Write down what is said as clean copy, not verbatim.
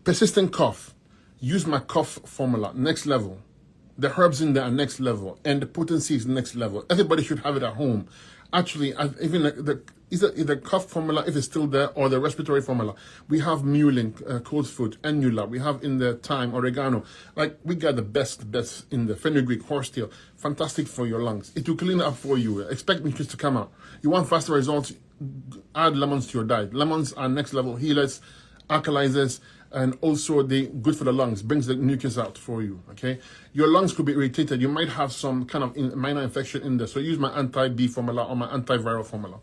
Persistent cough. Use my cough formula, next level. The herbs in there are next level, and the potency is next level. Everybody should have it at home. Actually, even either the cough formula, if it's still there, or the respiratory formula. We have mullein, cold foot, annula. We have in the thyme, oregano. Like, we got the best in the fenugreek, horsetail. Fantastic for your lungs. It will clean it up for you. Expect mucus to come out. You want faster results? Add lemons to your diet. Lemons are next level healers, alkalizers, and also they good for the lungs, brings the mucus out for you, okay? Your lungs could be irritated. You might have some kind of minor infection in there. So use my anti-B formula or my antiviral formula.